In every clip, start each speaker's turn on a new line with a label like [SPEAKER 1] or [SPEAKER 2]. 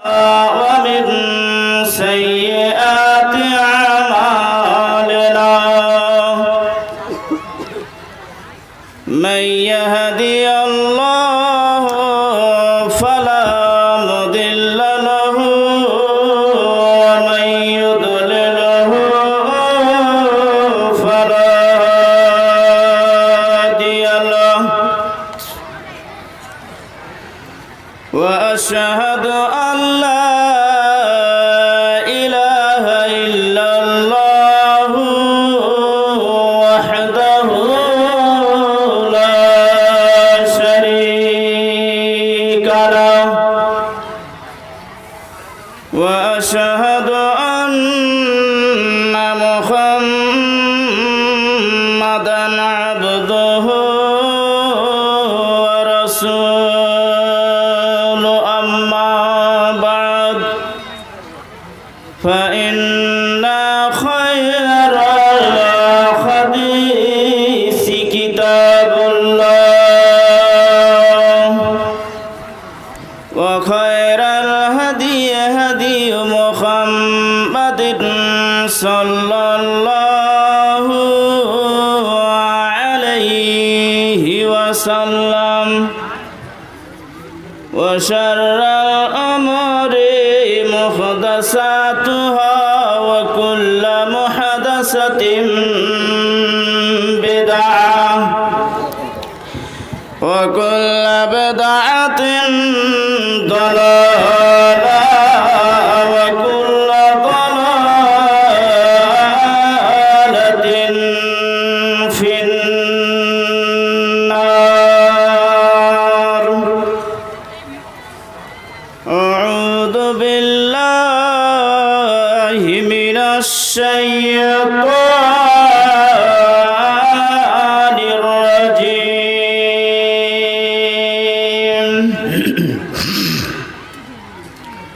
[SPEAKER 1] ومن سيئات أعمالنا من يهدي الله فلا مضل له ومن يضلله فلا هادي له وأشهد أن لا إله إلا الله وحده لا شريك له وأشهد أن محمدًا عبده ورسوله أما بعد فإن خير الحديث كتاب الله وخير الهدي هدي محمد صلى الله عليه وسلم وشر الأمور محدثاتها وكل محدثة بدعة وكل بدعة ضلالة وكل ضلالة في النار أعوذ بالله من الشيطان الرجيم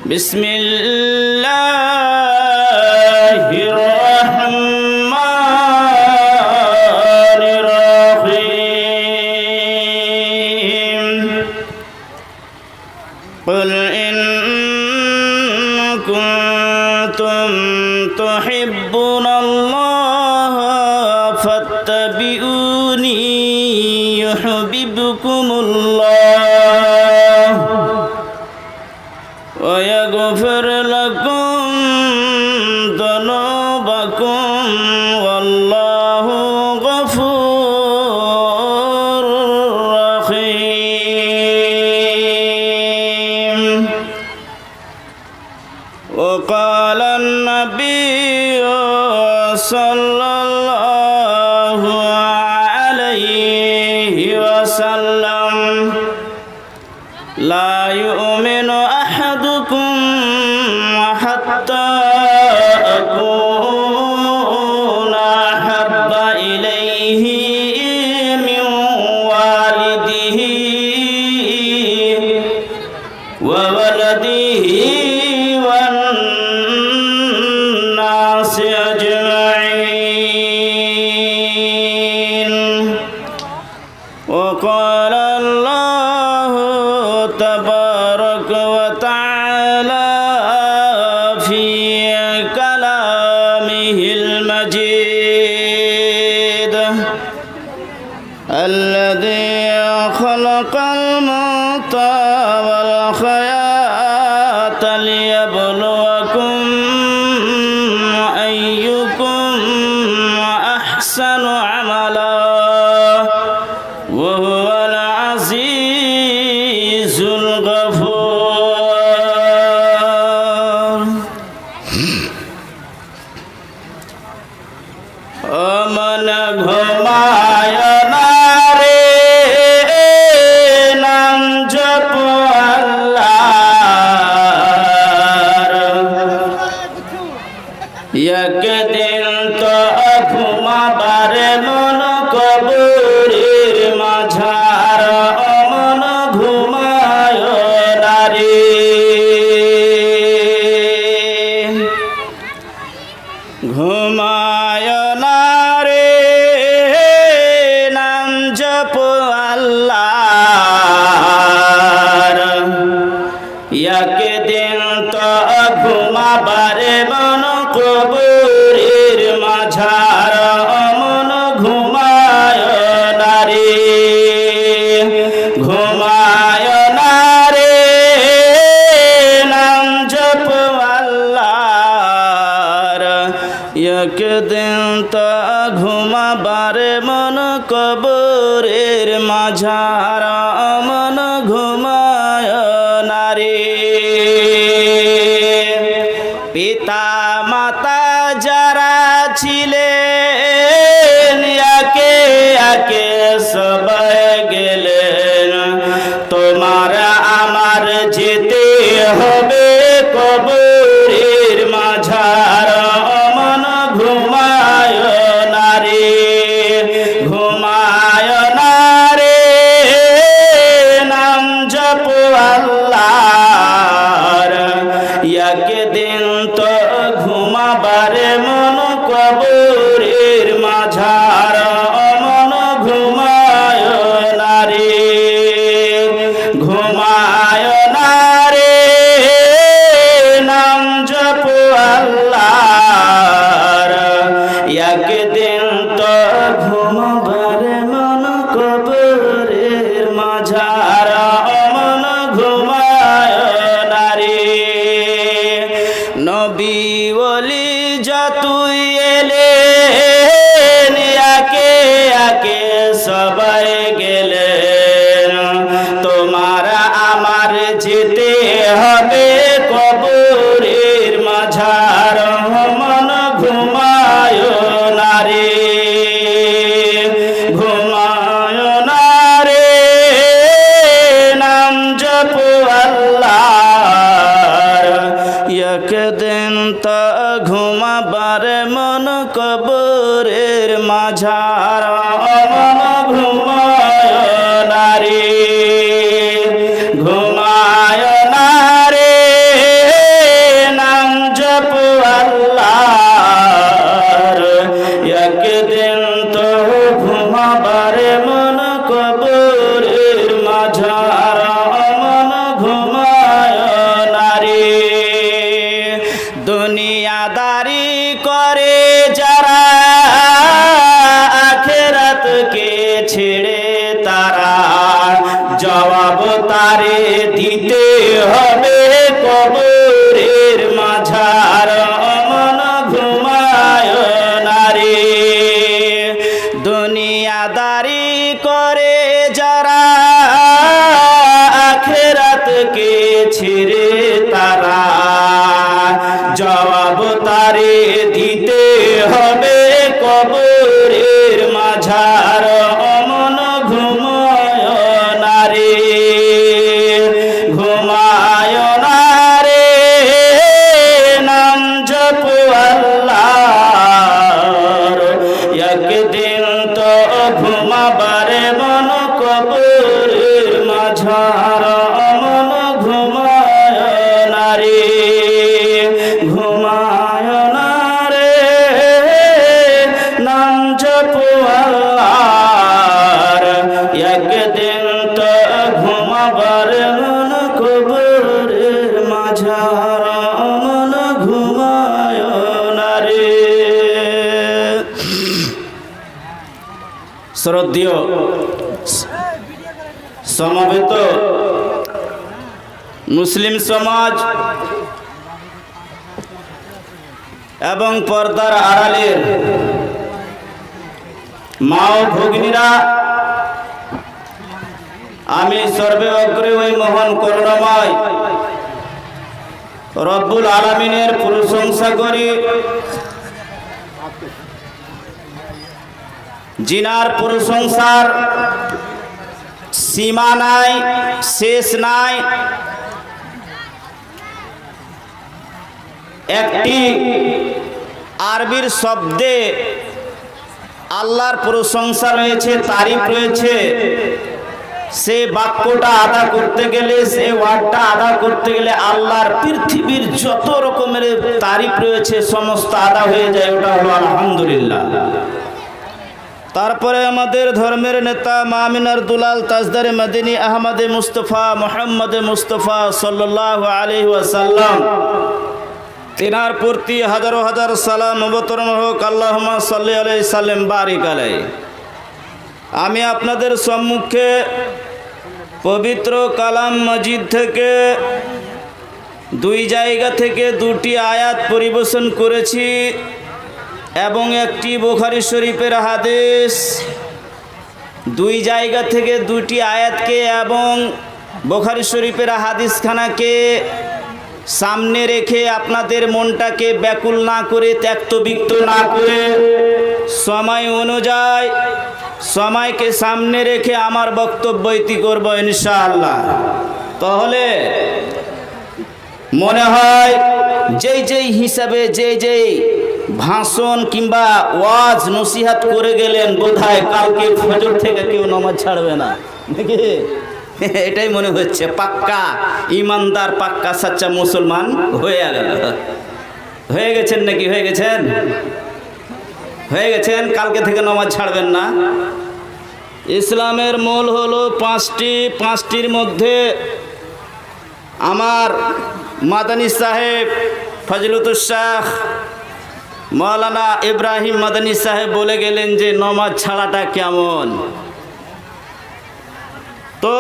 [SPEAKER 1] بسم الله الرحمن الرحيم قل إن كنتم تحبون الله فاتبعوني يحببكم الله ويغفر لكم ذنوبكم والله غفور رحيم وقال النبي صلى الله عليه وسلم لا يؤمن أحدكم حتى أكون أحب إليه من والده وولده والناس أجمعين وقال الله تبارك وتعالى في كلامه المجيد الذي خلق الموت والحياة ليبلوكم أيكم أحسن عملا وهو العزيز الغفور أمن ঘুমায় না রে নাম জপ আল্লাহ ঘুমাবারে মন কবরের মাঝার মন ঘুমায় না রে ঘুমায় না রে নাম জপ আল্লাহর একদিন তো ঘুমাবারে মন কবরের মাঝার মন ঘুমায় না রে পিতা মাতা যারা ছিলেন একে একে সবাই গেলেন তোমার আমার যেতে হবে কবরের মাঝার মন ঘুমায় না রে ঘুমায় না রে নাম জপ আল্লাহর একদিন তো ঘুমাবারে মন কবরের মাঝার মন ঘুমায় না রে ঘুমায় না রে নাম জপ আল্লাহর একদিন তো ঘুমাবারে মন কবরের মাঝার মন ঘুমায় না রে নবী ওলি যতই এলেন একে একে সবাই গেলেন তোমার আমার যেতে হবে কবরের মাঝার মন ঘুমায় না রে ঘুমায় না রে নাম জপ আল্লাহর একদিন তো ঘুমাবারে মন কবরের মাঝার মন ঘুমায় না রে ঘুমায় না রে নাম জপ আল্লাহর একদিন তো ঘুমাবারে মন কবরের মাঝার মন ঘুমায় না রে দুনিয়াদারি করে যারা আখিরাতকে ছেড়ে তারা জবাব তারে দিতে হবে কবরের মাঝার মন ঘুমায় না রে দুনিয়াদারি করে যারা আখিরাতকে ছেড়ে তারা জবাব তারে দিতে হবে কবরের মাঝার মন ঘুমায় না রে ঘুমায় না রে নাম জপ আল্লাহর একদিন তো ঘুমাবারে মন কবরের মাঝার মন ঘুমায় না রে ঘুমায় না রে নাম জপ আল্লাহর একদিন তো ঘুমাবারে মন কবরের মাঝার মন ঘুমায় না রে শ্রদ্ধেয় সমবেত মুসলিম সমাজ এবং পর্দার আড়ালের মা ও ভগ্নীরা আমি সর্বে অগ্রে ওই মহান করুণাময় রব্বুল আলামিনের প্রশংসা করি জিনার প্রশংসার সীমা নাই শেষ নাই একটি আরবির শব্দে আল্লাহর প্রশংসা রয়েছে তারিফ রয়েছে সে বাক্যটা আদা করতে গেলে সে ওয়ার্ডটা আদা করতে গেলে আল্লাহর পৃথিবীর যত রকমের তারিফ রয়েছে সমস্ত আদা হয়ে যায় ওটা হলো আলহামদুলিল্লাহ তারপরে আমাদের ধর্মের নেতা মামিনার দুলাল তাজদারে মদিনী আহমদে মুস্তফা মুহাম্মদে মুস্তফা সাল্লাল্লাহু আলাইহি ওয়াসাল্লাম তিনার প্রতি হাজারো হাজার সালাম অবতরণ হোক। আল্লাহুম্মা সাল্লি আলাইহি সাল্লিম বারিক আলাইহি। আমি আপনাদের সম্মুখে পবিত্র কালাম মাজিদ থেকে দুই জায়গা থেকে দুটি আয়াত পরিবেশন করেছি এবং একটি বুখারী শরীফের হাদিস। দুই জায়গা থেকে দুটি আয়াতকে এবং বুখারী শরীফের হাদিসখানাকে সামনে রেখে আপনাদের মনটাকে ব্যাকুল না করে, ত্যক্ত-বিক্ত না করে, সময় অনুযায়ী সময়কে সামনে রেখে আমার বক্তব্য ইতি করব ইনশাআল্লাহ। তাহলে মনে হয় যেই হিসাবে যেই ভাষণ কিংবা ওয়াজ নসিহাত করে গেলেন, বোধহয় কালকে ফজর থেকে কেউ নামাজ ছাড়বে না নাকি? এটাই মনে হচ্ছে। পাক্কা ইমানদার, পাক্কা সাচ্চা মুসলমান হয়ে গেছেন নাকি? হয়ে গেছেন কালকে থেকে নামাজ ছাড়বেন না। ইসলামের মূল হলো পাঁচটির মধ্যে আমার মাদানী সাহেব ফজলুতুল শাহ মাওলানা ইব্রাহিম মাদানী সাহেব বলে গেলেন যে নামাজ ছাড়াটা কেমন। তো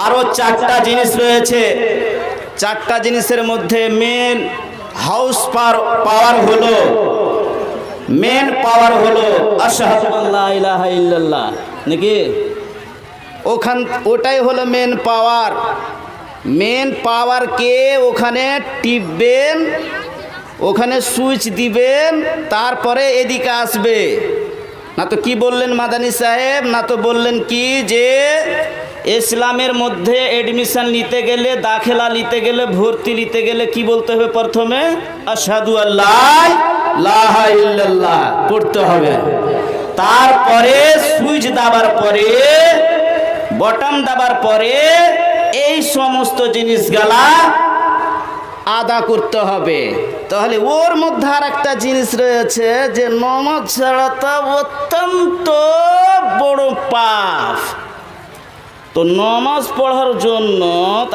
[SPEAKER 1] আরো চারটা জিনিস রয়েছে। চারটা জিনিসের মধ্যে মেন পাওয়ার হলো আশহাদু আল্লা ইলাহা ইল্লাল্লাহ নাকি? ওটাই হলো মেন পাওয়ারকে ওখানে টিপবেন, ওখানে সুইচ দিবেন, তারপরে এদিকে আসবে। না তো কি বললেন মাদানী সাহেব? না তো বললেন কি যে ইসলামের মধ্যে এডমিশন নিতে গেলে, দাখিলা নিতে গেলে, ভর্তি নিতে গেলে কি বলতে হবে? প্রথমে আশহাদু আল্লা ইলাহা ইল্লাল্লাহ পড়তে হবে। তারপরে সুইচ দাবার পরে, বটন দাবার পরে এই সমস্ত জিনিসগুলা আদা করতে হবে। তাহলে ওর মধ্যে আর একটা জিনিস রয়েছে যে নামাজ ছাড়াটা অত্যন্ত বড় পাপ। তো নামাজ পড়ার জন্য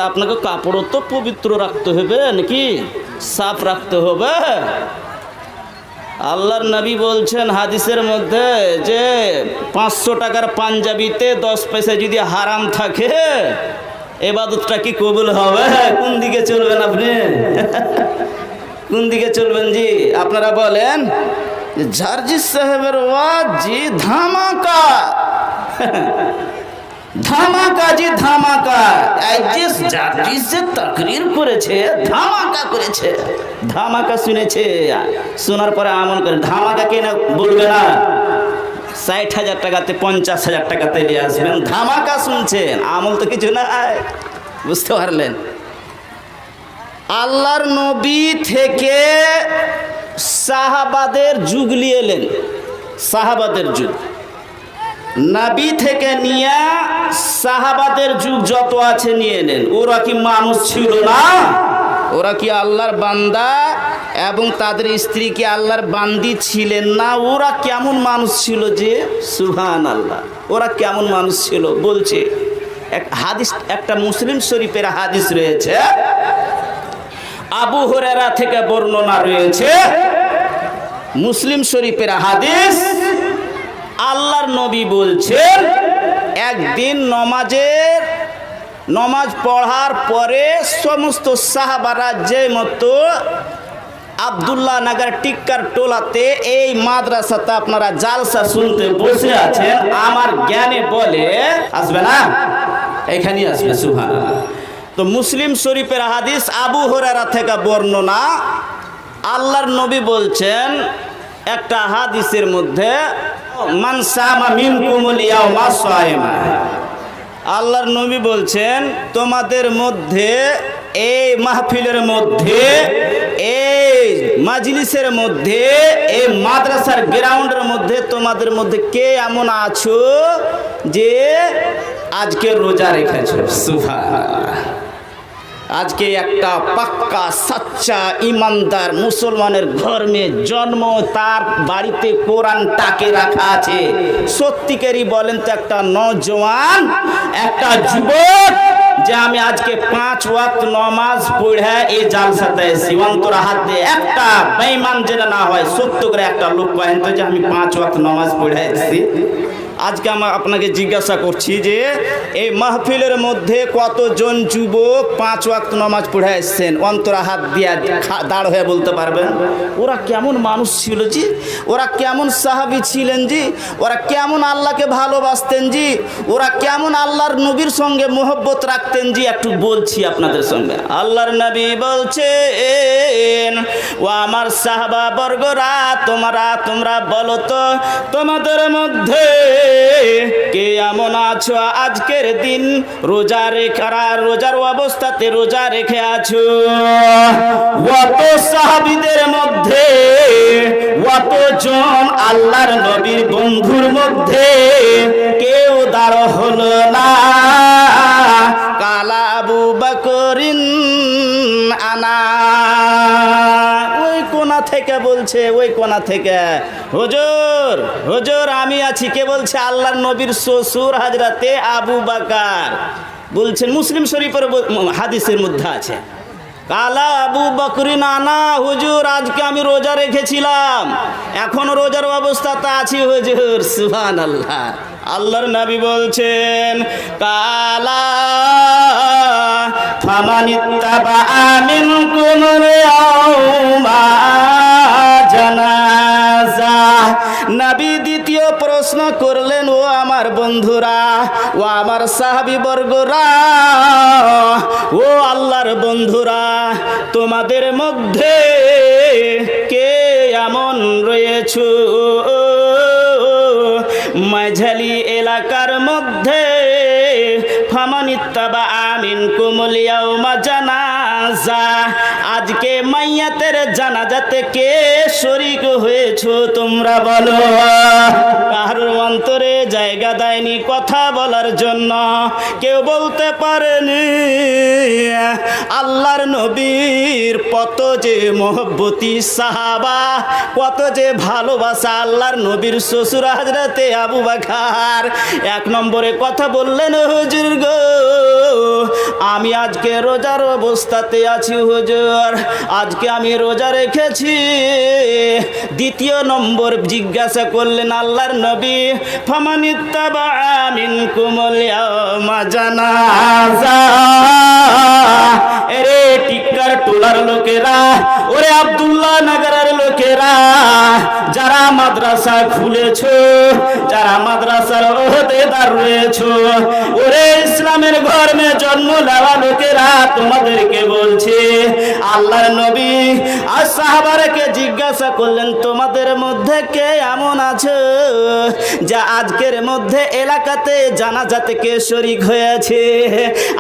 [SPEAKER 1] আপনাকে কাপড়ও তো পবিত্র রাখতে হবে নাকি? সাফ রাখতে হবে। আল্লাহর নবী বলছেন হাদিসের মধ্যে যে 500 টাকার পাঞ্জাবিতে 10 পয়সা যদি হারাম থাকে, এবাদতটা কি কবুল হবে? কোন দিকে চলবেন আপনি? কোন দিকে চলবেন জি? আপনারা বলেন জার্জিস সাহেবের ওয়াজ জি ধামাকা জি ধামাকা। জার্জিস যে তাকরীর করেছে, ধামাকা শুনেছে, শোনার পরে আমল করে। ধামাকা কে না বলবে না? 60,000 টাকাতে 50,000 টাকাতে নিয়ে আসবেন, ধামাকা শুনছেন, আমল তো কিছু না। বুঝতে পারলেন? আল্লাহর নবী থেকে সাহাবাদের যুগ নিয়ে এলেন। সাহাবাদের যুগ নবী থেকে নিয়ে সাহাবাদের যুগ যত আছে নিয়ে নেন। ওরা কি মানুষ ছিল না? ওরা কি আল্লাহর বান্দা এবং তাদের স্ত্রী কি আল্লাহর বান্দি ছিলেন না? ওরা কেমন মানুষ ছিল যে? সুবহানাল্লাহ, ওরা কেমন মানুষ ছিল বলছে। হাদিস, একটা মুসলিম শরীফের হাদিস রয়েছে, আবু হুরায়রা থেকে বর্ণনা রয়েছে, মুসলিম শরীফের হাদিস। আল্লাহর নবী বলছেন একদিন নমাজ পড়ার পরে সমস্ত সাহাবারা যে মতো আব্দুল্লাহ নগর টিক্কার টোলাতে এই মাদ্রাসাতে আপনারা জালসা শুনতে বসে আছেন, আমার জ্ঞানে বলে আসবে না, এখানেই আসবে। সুবহানাল্লাহ। তো মুসলিম শরীফের হাদিস, আবু হুরায়রা থেকে বর্ণনা। আল্লাহর নবী বলছেন একটা হাদিসের মধ্যে, মান সামা মিনকুমুল ইয়াওমা সায়মা। আল্লাহর নবী বলছেন তোমাদের মধ্যে, এই মাহফিলের মধ্যে, এই মাজলিসের মধ্যে, এই মাদ্রাসার গ্রাউন্ডের মধ্যে তোমাদের মধ্যে কে এমন আছো যে আজকে রোজা রেখেছো? সুবহানাল্লাহ। আজকে একটা পাক্কা সাচ্চা ইমানদার মুসলমানের ঘরে জন্ম, তার বাড়িতে কোরআনটাকে রাখা আছে। সত্যিকারই বলেন তো একটা নওজওয়ান, একটা যুবক যে আমি আজকে 5 ওয়াক্ত নামাজ পড়ে এই জালসাতে এসেছি, অন্তর হাত দিয়ে একটা বেঈমান যেন না হয়, সত্য করে একটা লোক কহেন তো যে আমি 5 ওয়াক্ত নামাজ পড়ে এসেছি। আজকে আমি আপনাকে জিজ্ঞাসা করছি যে এই মাহফিলের মধ্যে কতজন যুবক 5 ওয়াক্ত নামাজ পড়ে এসেছেন? অন্তরা হাত দিয়ে দাঁড় হয়ে বলতে পারবেন? ওরা কেমন মানুষ ছিল জি, ওরা কেমন সাহাবী ছিলেন জি, ওরা কেমন আল্লাহকে ভালোবাসতেন জি, ওরা কেমন আল্লাহর নবীর সঙ্গে মোহব্বত রাখতেন জি, একটু বলছি আপনাদের সঙ্গে। আল্লাহর নবী বলছেন, ও আমার সাহাবা বর্গরা, তোমরা বলো তো তোমাদের মধ্যে কে এমন আছো আজকের দিন রোজার অবস্থাতে রোজা রেখে আছো? অত সাহাবীদের মধ্যে, অতজন আল্লাহর নবীর বন্ধুর মধ্যে কেউ দাঁড় হলো না। কালা আবু বকরিন আনা। ওই কোনা থেকে বলছে, ওই কোনা থেকে, হুজুর আমি আছি। কে বলছে? আল্লাহর নবীর শ্বশুর হযরতে আবু বকর বলছেন। মুসলিম শরীফের হাদিসের মধ্যে আছে, কালা আবু বকরিন আনা। হুজুর আজকে আমি রোজা রেখেছিলাম, এখন রোজার অবস্থাতে আছি হুজুর। সুবহানাল্লাহ। আল্লাহর নবী বলছেন, কালা ফামানিত্তাবা মিনকুমুল ইয়াওমা জানাজা। নবী দ্বিতীয় প্রশ্ন করলেন, ও আমার বন্ধুরা, ও আমার সাহাবী বর্গরা, ও আল্লাহর বন্ধুরা, তোমাদের মধ্যে কে এমন রয়েছে মাঝালি এলাকার মধ্যে ফামানিত্তাবা মিনকুমুল ইয়াওমা জানাজা, আজকে মাইয়াতের জানাজাতে কে শরীক হয়েছো তোমরা বলো? কারোর অন্তরে জায়গা দেয়নি কথা বলার জন্য, কেউ বলতে পারেনি আল্লাহর নবীর কত যে মহব্বতী সাহাবা, কত যে ভালোবাসা আল্লাহর নবীর শ্বশুর হযরতে আবু বকর। 1 নম্বরে কথা বললেন, হুজুর গো আমি আজকে রোজার অবস্থাতে আছি হুজুর, আজকে আমি রোজা রেখেছি। দ্বিতীয় নম্বর জিজ্ঞাসা করলেন আল্লাহর নবী, ফামানিত্তাবা মিনকুমুল ইয়াওমা জানাজা। এরে টিক্কার টোলার লোকেরা, ওরে আব্দুল্লাহ নগরের লোকেরা, যারা মাদ্রাসা খুলেছো, যারা মাদ্রাসার ওহদেদার রয়েছো, ওরে ইসলামের ঘরে জন্ম নেওয়া লোকেরা, তোমাদেরকে বলছে আল্লাহর নবী আর সাহাবাকে জিজ্ঞাসা করলেন, তোমাদের মধ্যে কে এমন আছে যা আজকের মধ্যে এলাকাতে জানাজাতে কে শরীক হয়েছে?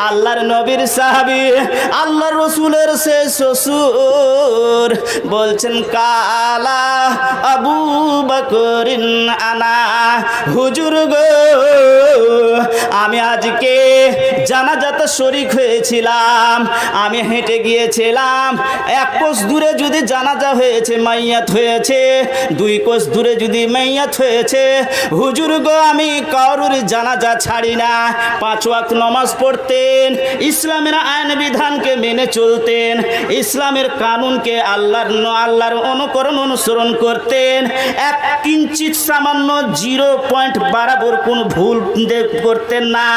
[SPEAKER 1] আল্লাহর নবীর সাহাবী, আল্লাহর রাসূলের সে শ্বশুর বলছেন, কালা আবু বকরিন আনা। হুজুর গো আমি আজকে জানাজাতে শরীক হয়েছিলাম, আমি হেঁটে গিয়েছিলাম। 1 কোস দূরে যদি জানাজা হয়েছে, মাইয়াত হয়েছে, 2 কোস দূরে যদি মাইয়াত হয়েছে, হুজুর গো আমি কারুর জানাজা ছাড়ি না। 5 ওয়াক্ত নামাজ পড়তেন, ইসলামের আইন বিধানকে মেনে চলতেন, ইসলামের কানুনকে আল্লাহর অনুসরণ করতেন। 1 কিঞ্চিত সামান্য 0 বরাবর কোনো ভুল করতেন না।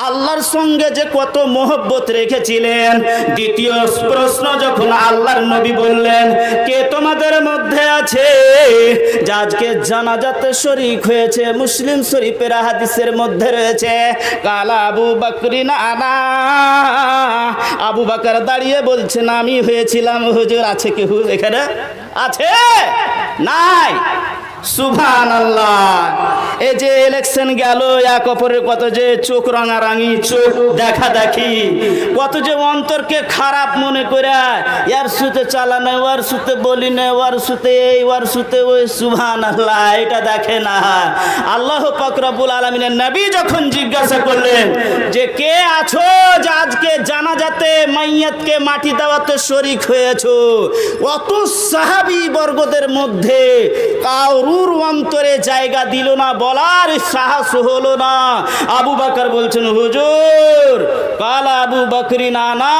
[SPEAKER 1] আল্লাহর সঙ্গে যে কত মোহব্বত রেখেছিলেন। দ্বিতীয় প্রশ্ন যখন আল্লাহর নবী বললেন, কে তোমাদের মধ্যে আছে যে আজকে জানাজাতে শরীক হয়েছে? মুসলিম শরীফের হাদিসের মধ্যে রয়েছে, কালা আবু বকরিন আনা। আবু বকর দাঁড়িয়ে বলছেন, আমি হয়েছিলাম হুজুর। আছে কেউ এখানে? আছে? নাই? সুবহানাল্লাহ। এই যে ইলেকশন গেল, এক অপরের কত যে চোখ রাঙারাঙি, চোখ দেখা দেখি, কত যে অন্তরকে খারাপ মনে করে ইয়ার সুতে চালানো, ওয়ার সুতে বলি না, ওয়ার সুতে এই, ওয়ার সুতে ওই। সুবহানাল্লাহ। এটা দেখে না। আল্লাহ পাক রব্বুল আলামিনের নবী যখন জিজ্ঞাসা করলেন যে কে আছো যে আজকে জানাজাতে মাইয়াতকে মাটি দেওয়াতে শরীক হয়েছো, অত সাহাবী বর্গদের মধ্যে কারুর কারুর অন্তরে জায়গা দিল না, বলার সাহস হলো না। আবু বকর বলছেন হুজুর, কালা আবু বকরি না না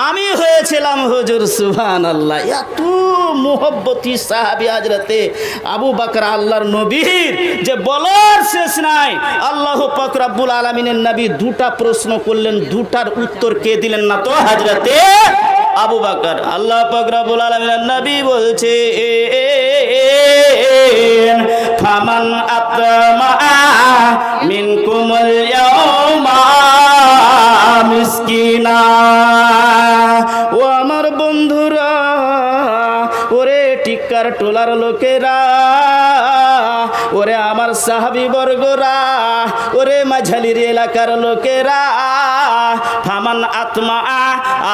[SPEAKER 1] আমি হয়েছিলাম হুজুর। সুবহানাল্লাহ, এত মুহব্বতি সাহাবী হযরতে আবু বকর আল্লাহর নবীর যে বলার শেষ নাই। আল্লাহ পাক রব্বুল আলামিনের নবী দুটা প্রশ্ন করলেন, দুটার উত্তর কে দিলেন না তো হযরতে আবু বকর। আল্লাহ পাক রব্বুল আলামিনের নবী বলছে ফামান আতমা মিনকুমুল ইয়াউমা মিসকিনা। ও আমার বন্ধুরা, ওরে টিক্কার টোলার লোকেরা, ওরে আমার সাহাবী বর্গরা, ওরে মাঝালির এলাকার লোকেরা, ফামান আতমা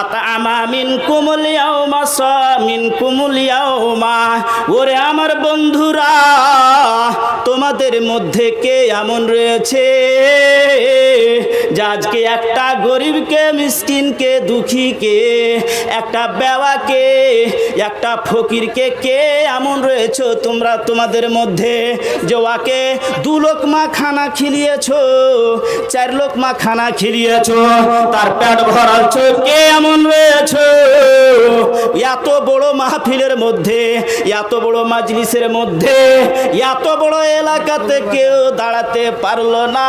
[SPEAKER 1] আতআমা মিনকুমুল ইয়াউমা মিনকুমুল ইয়াউমা। ওরে আমার বন্ধুরা, তোমাদের মধ্যে কে এমন রয়েছে যে আজকে একটা গরিবকে, মিসকিনকে, দুঃখীকে, একটা বেওয়াকে, একটা ফকিরকে, কে এমন রয়েছে তোমরা তোমাদের মধ্যে যে ওকে 2 লোকমা খানা খিলিয়েছো, 4 লোকমা খানা খিলিয়েছো, তার পেট ভরালছো? কে এমন রয়েছে? এত বড় মাহফিলের মধ্যে, এত বড় মাজলিসের মধ্যে, এত বড় এলাকাতে কেউ দাঁড়াতে পারলো না।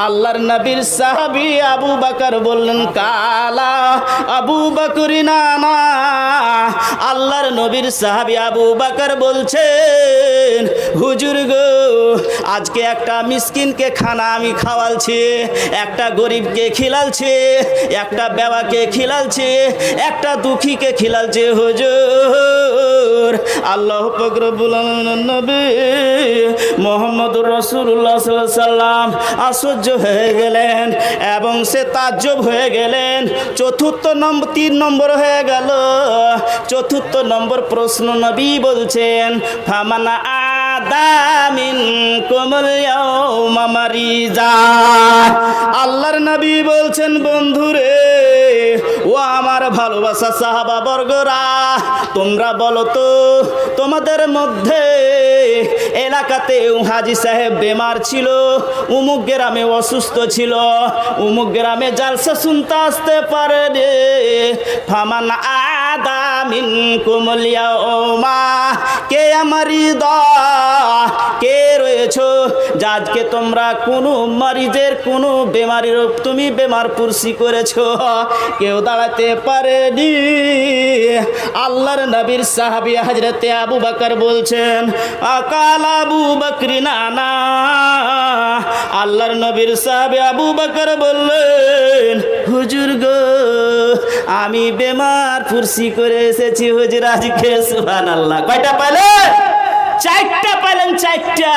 [SPEAKER 1] আল্লাহর নবীর সাহাবী আবু বকর বললেন কালা আবু বকরি না না। আল্লাহর নবীর সাহাবী আবু বকর বলছেন হুজুর গো, আজকে একটা মিসকিনকে খানা আমি খাওয়ালছি, একটা গরিবকে খিলালছি, একটা বেওয়াকে খিলালছি, একটা দুঃখীকে খিলালছি হুজুর। আল্লাহ পাক রব্বুল আলামিনের নবী মুহাম্মদুর রাসূলুল্লাহ সাল্লাল্লাহু আলাইহি সাল্লাম আশ্চর্য হয়ে গেলেন এবং সে তাজ্জব হয়ে গেলেন। 3 নম্বর হয়ে গেল। 4 নম্বর প্রশ্ন নবী বলছেন ফামানা আদামিন কুমুল ইয়াউমা মারিজা। আল্লাহর নবী বলছেন বন্ধুরে, ও আমার ভালোবাসা সাহাবা বর্গরা, তোমরা বলো তো তোমাদের মধ্যে এলাকাতে হাজী সাহেব বেমার ছিল, উমুক গ্রামে অসুস্থ ছিল, উমুক গ্রামে জালসা শুনতে আসতে পারে রে। ফামান আদামিন কুমুল ইয়াউমা, কে আমারি দা, কে রয়েছো যাজকে তোমরা কোনো মারিজের কোনো বেমারির তুমি বেমার পুরসি করেছো? কেউ দাঁড়াতে পারেনি। আল্লাহর নবীর সাহাবী হযরতে আবু বকর বলছেন আকাল আবু বকরি না না। আল্লাহর নবীর সাহাবী আবু বকর বললেন হুজুর গো, আমি বেমার পুরসি করে এসেছি হুজুর আজকে। সুবহানাল্লাহ, কয়টা পাইলেন? 4টা পাইলেন, 4টা।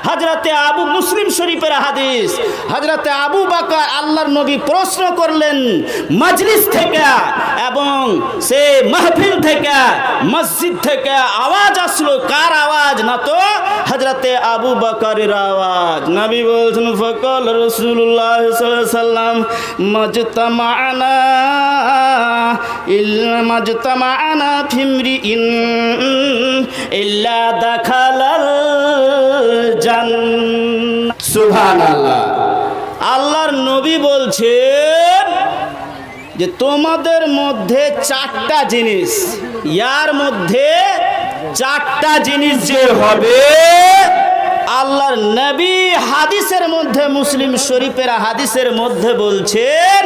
[SPEAKER 1] হযরতে আবু মুসলিম শরীফের হাদিস। হযরতে আবু বকর আল্লাহর নবী প্রশ্ন করলেন মজলিস থেকে এবং সে মাহফিল থেকে, মসজিদ থেকে আওয়াজ আসলো। কার আওয়াজ? না তো হযরতে আবু বকরের আওয়াজ। নবী বলছেন ফাকাল রাসূলুল্লাহ সাল্লাল্লাহু আলাইহি সাল্লাম মাজতামানা ইল্লা মাজতামানা ফিমরিইন ইল্লা দাখালাল জান্নাহ। সুবহানাল্লাহ। আল্লাহর নবী বলছেন যে তোমাদের মধ্যে 4টা জিনিস, ইয়ার মধ্যে 4টা জিনিস যে হবে, আল্লাহর নবী হাদিসের মধ্যে, মুসলিম শরীফের হাদিসের মধ্যে বলছেন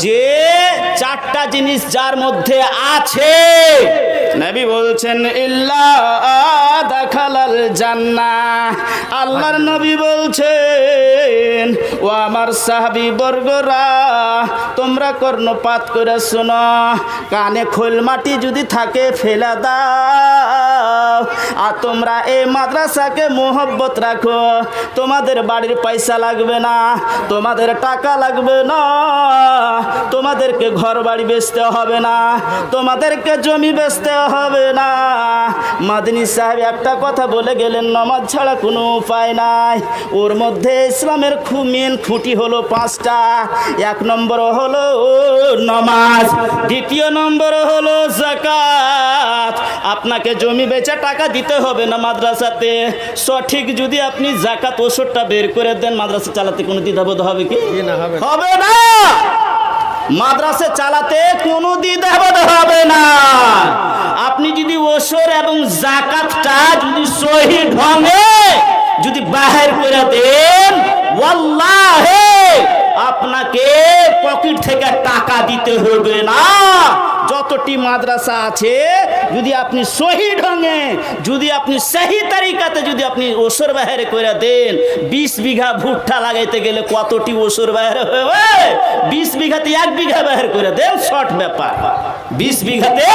[SPEAKER 1] যে 4টা জিনিস যার মধ্যে আছে, নবী বলছেন ইল্লা দাখালাল জান্নাহ। আল্লাহর নবী বলছেন ও আমার সাহাবী বর্গরা, তোমরা কর্ণপাত করে শোনো, কানে খোল মাটি যদি থাকে ফেলে দাও। আর তোমরা এই মাদ্রাসাকে মোহব্বত রাখো। তোমাদের বাড়ির পয়সা লাগবে না, তোমাদের টাকা লাগবে না, তোমাদেরকে ঘর বাড়ি বেচতে হবে না, তোমাদেরকে জমি বেচতে হবে না। মাদানী সাহেব একটা কথা বলে গেলেন, নামাজ ছাড়া কোনো উপায় নাই। ওর মধ্যে ইসলামের মেন খুঁটি হলো 5টা। 1 নম্বর হলো নামাজ, 2 নম্বর হলো যাকাত। আপনাকে জমি বেচা টাকা দিতে হবে না মাদ্রাসাতে। সঠিক যদি আপনি যাকাত ওষুধটা বের করে দেন, মাদ্রাসা চালাতে কোনো দ্বিধাবোধ হবে কি? হবে না। মাদ্রাসা চালাতে কোনো দ্বিধাবোধ হবে না। আপনি যদি ওষুধ এবং যাকাতটা যদি সহি ঢঙে যদি বাহির করে দেন, ওয়াল্লাহি আপনাকে পকেট থেকে টাকা দিতে হবে না। যতটি মাদ্রাসা আছে যদি আপনি সহি ঢঙে, যদি আপনি সহি তারিকাতে যদি আপনি ওসর বাহির করে দেন, 20 বিঘা ভুট্টা লাগাইতে গেলে কতটি ওসর বাহির হবে? 20 বিঘাতে 1 বিঘা বাহির করে দেন, শর্ট ব্যাপার। 20 বিঘাতে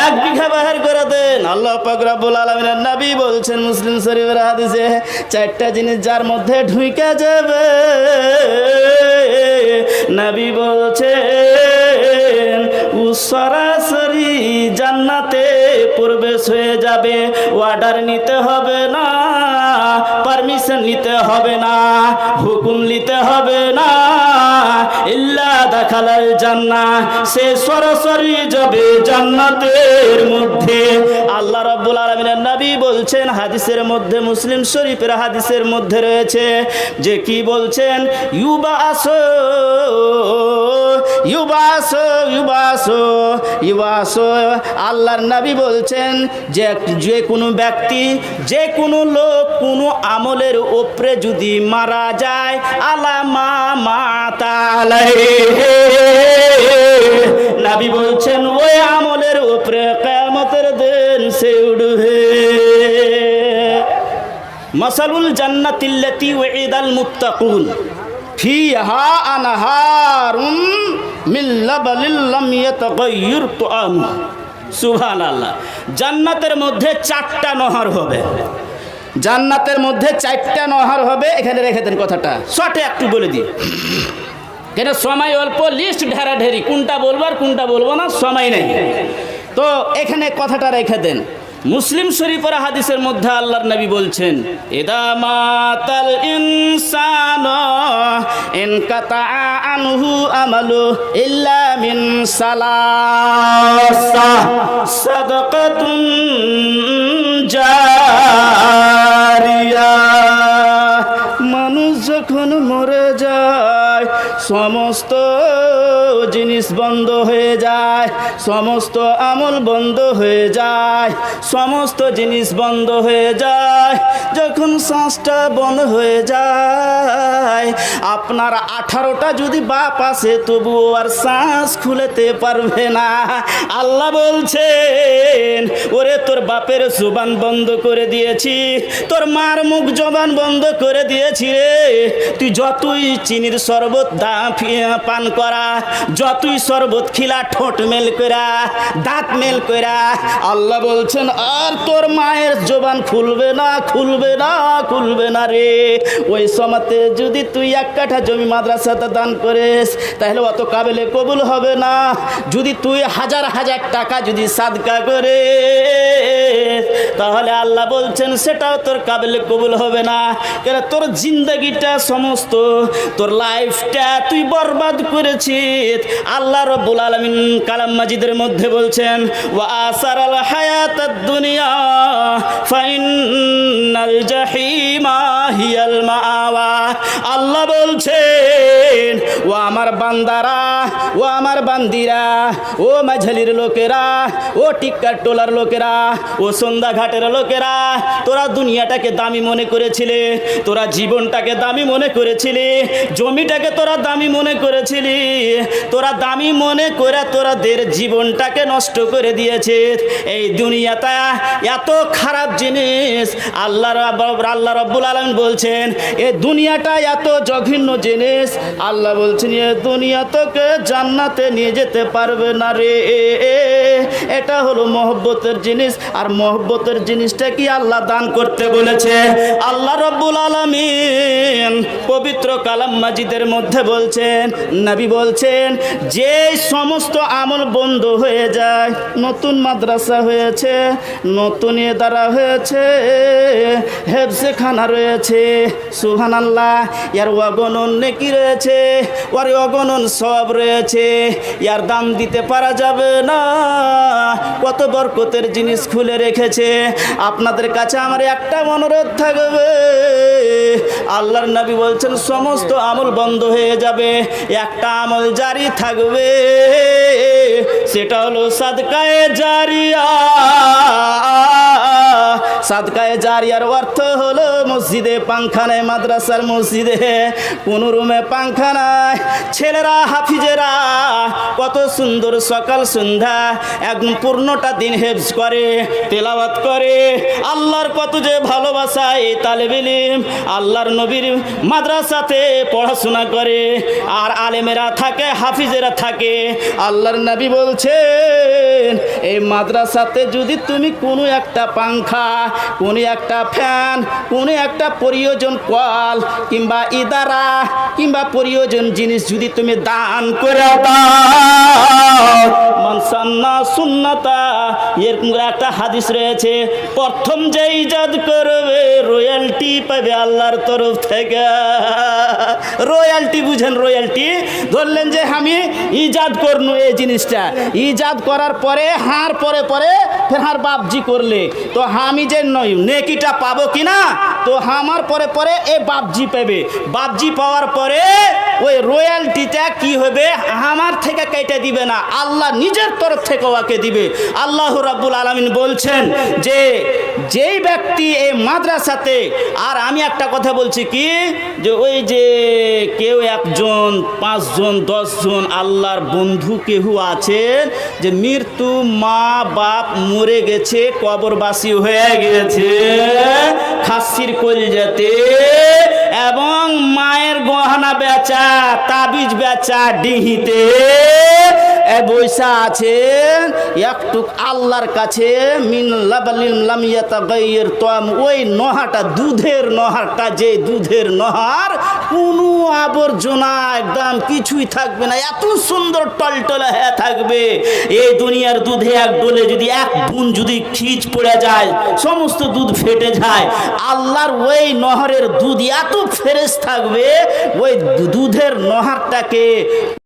[SPEAKER 1] 1 বিঘা বাহির করে দেন। আল্লাহ পাক রব্বুল আলামিনের নবী বলছেন মুসলিম শরীফের হাদিসে, 4টা জিনিস যার মধ্যে ঢুকে যাবে, নবী বলছেন ও সরাসরি জান্নাতে প্রবেশ হয়ে যাবে। অর্ডার নিতে হবে না, পারমিশন নিতে হবে না, হুকুম নিতে হবে না। ইল্লা দাখালাল জান্নাহ, সে সরাসরি যাবে জান্নাতের মধ্যে। আল্লাহ রাব্বুল আলামিনের নবী বলছেন হাদিসের মধ্যে, মুসলিম শরীফের হাদিসের মধ্যে রয়েছে যে কি বলছেন, ইউবাসু ইউবাসু ইউবাসু ইউবাসু। আল্লাহর নবী বলছেন যে কোনো ব্যক্তি, যে কোনো লোক কোনো আমলের উপরে যদি মারা যায়, আলামা মাতা আলাইহি, নবী বলছেন ওই আমলের উপরে কিয়ামতের দিন সে উঠবে। মাসালুল জান্নাতিল্লাতী ওয়াইদাল মুত্তাকুন ফিহা আনহারুম মিন লাবানিন লাম ইয়াতাগায়্যার তুআমুহু। সুবহানাল্লাহ। জান্নাতের মধ্যে 4টা নহর হবে। জান্নাতের মধ্যে 4টা নহর হবে। এখানে রেখে দেন কথাটা, শর্টে একটু বলে দিই, কেন সময় অল্প, লিস্ট ঢেরাঢেরি, কোনটা বলবো আর কোনটা বলবো না সময় নেই। তো এখানে কথাটা রেখে দেন। মুসলিম শরীফের হাদিসের মধ্যে আল্লাহর নবী বলছেন, ইদা মাতাল ইনসানু ইনকাতা আনহু আমালু ইল্লা মিন সালাসা সাদাকাতুন জারিয়া। মানুষ যখন মরে যায় সমস্ত জিনিস বন্ধ হয়ে যায়, সমস্ত আমল বন্ধ হয়ে যায়, সমস্ত জিনিস বন্ধ হয়ে যায়। যখন শ্বাসটা বন্ধ হয়ে যায়, আপনার 18টা যদি বাপ আছে তবুও আর শ্বাস খুলেতে পারবে না। আল্লাহ বলছেন, ওরে তোর বাপের জবান বন্ধ করে দিয়েছি, তোর মার মুখ জবান বন্ধ করে দিয়েছি রে। তুই যতই চিনির শরবত পান করা, যতই শরবত খিলা, ঠোঁট মেল করা, দাঁত মেল করা, আল্লাহ বলছেন আর তোর মায়ের জবান খুলবে না, খুলবে না, খুলবে না রে। ওই সময়তে যদি তুই 1 কাঠা জমি মাদ্রাসাতে দান করিস তাহলে অত কাবিলে কবুল হবে না। যদি তুই হাজার হাজার টাকা যদি সাদকা করে তাহলে আল্লাহ বলছেন সেটাও তোর কাবিলে কবুল হবে না। কেন তোর জিন্দগিটা সমস্ত, তোর লাইফটা তুই বরবাদ করেছিস। আল্লাহ রাব্বুল আলামিন কালাম মাজিদের মধ্যে বলছেন, ওয়া আসারাল হায়াতাদ দুনিয়া ফাইন্নাল জাহিমা হিয়াল মাআওয়া। আল্লাহ বলছেন, ও আমার বান্দারা, ও আমার বান্দিরা, ও মাঝালির লোকেরা, ও টিক্কার টোলার লোকেরা, ও সন্ধ্যা ঘাটের লোকেরা, তোরা দুনিয়াটাকে দামি মনে করেছিলে, তোরা জীবনটাকে দামি মনে করেছিলি, জমিটাকে তোরা দামি মনে করেছিলি, তোরা দামি মনে করে তোরাদের জীবনটাকে নষ্ট করে দিয়েছে। এই দুনিয়াটা এত খারাপ জিনিস। আল্লাহ রাব্বুল আলামিন বলছেন এই দুনিয়াটা এত জঘন্য জিনিস। আল্লাহ বলছেন এ দুনিয়া তোকে জান্নাতে নিয়ে যেতে পারবে না রে। এটা হলো মহব্বতের জিনিস। আর মহব্বতের জিনিসটা কি আল্লাহ দান করতে বলেছে। আল্লাহ রাব্বুল আলামিন পবিত্র কালাম মাজিদের মধ্যে বলছেন, নবী বলছেন, যে সমস্ত আমল বন্ধ হয়ে যায়, নতুন মাদ্রাসা হয়েছে, নতুন ইদারা হয়েছে, হেফজে খানা রয়েছে, সুবহানাল্লাহ, এর ওয়াগন নেকি রয়েছে, রয়েছে, ওর অগণন সওয়াব রয়েছে, ইয়ার দাম দিতে পারা যাবে না। কত বরকতের জিনিস খুলে রেখেছে। আপনাদের কাছে আমার একটা অনুরোধ থাকবে, আল্লাহর নবী বলছেন সমস্ত আমল বন্ধ হয়ে যাবে, একটা আমল জারি থাকবে, সেটা হলো সাদকায়ে জারিয়া। সাদকায়ে জারিয়ার অর্থ হলো মসজিদে পাংখা নেই, মাদ্রাসার মসজিদে কোনো রুমে পাংখা নাই, ছেলেরা হাফিজেরা কত সুন্দর সকাল সন্ধ্যা একদম পূর্ণটা দিন হেফজ করে, তেলাওয়াত করে, আল্লাহর কত যে ভালোবাসা এই তালেবে ইলম আল্লাহর নবীর মাদ্রাসাতে পড়াশোনা করে, আর আলেমেরা থাকে, হাফিজেরা থাকে। আল্লাহর নবী বলছেন এই মাদ্রাসাতে যদি তুমি কোনো একটা পাংখা, কোনো একটা ফ্যান, কোনো একটা প্রয়োজন কল কিংবা ইদারা কিংবা প্রয়োজন জিনিস যদি তুমি দান করে দাও, মানসান্না সুন্নাতা, এরকম একটা হাদিস রয়েছে, প্রথম যে ইজাদ করবে রয়্যালটি পাবে আল্লাহর তরফ থেকে। রয়্যালটি বুঝেন? রয়্যালটি ধরলেন যে আমি ইজাদ করনু এই জিনিসটা, ইজাদ করার পরে হার পরে পরে ফের হার বাপজি করলে তো আমি যে নেকিটা পাবো কিনা, তো আমার পরে পরে এ বাপজি পাবে, বাপজি পাওয়ার পরে ওই রয়্যালটিটা কি হবে, আমার থেকে কেটে দিবে না, আল্লাহ নিজের তরফ থেকে ওকে দিবে। আল্লাহ রাব্বুল আলামিন বলছেন যে যেই ব্যক্তি এই মাদ্রাসাতে, আর আমি একটা কথা বলছি কি, যে ওই যে কেউ একজন, 5 জন 10 জন আল্লাহর বন্ধু কেউ আছেন যে মৃত্যু, মা বাপ মরে গেছে, কবরবাসী হয়ে গেছে, খাসির কলজাতে, এবং মায়ের গহনা বেচা, তাবিজ বেচা ডিহিতে বৈশা আছেন, একটু আল্লাহর কাছে মিন লাবালিল লাম ইয়াতাগাইয়ার তাম, ওই নহরটা, দুধের নহরটা, যে দুধের নহর কোনো আবর্জনা একদম কিছুই থাকবে না, এত সুন্দর টলটলে হয়ে থাকবে। এই দুনিয়ার দুধে এক ডোলে যদি এক বুন যদি খিচ পড়ে যায়, সমস্ত দুধ ফেটে যায়, আল্লাহর ওই নহরের দুধ এত ফ্রেশ থাকবে, ওই দুধের নহরটাকে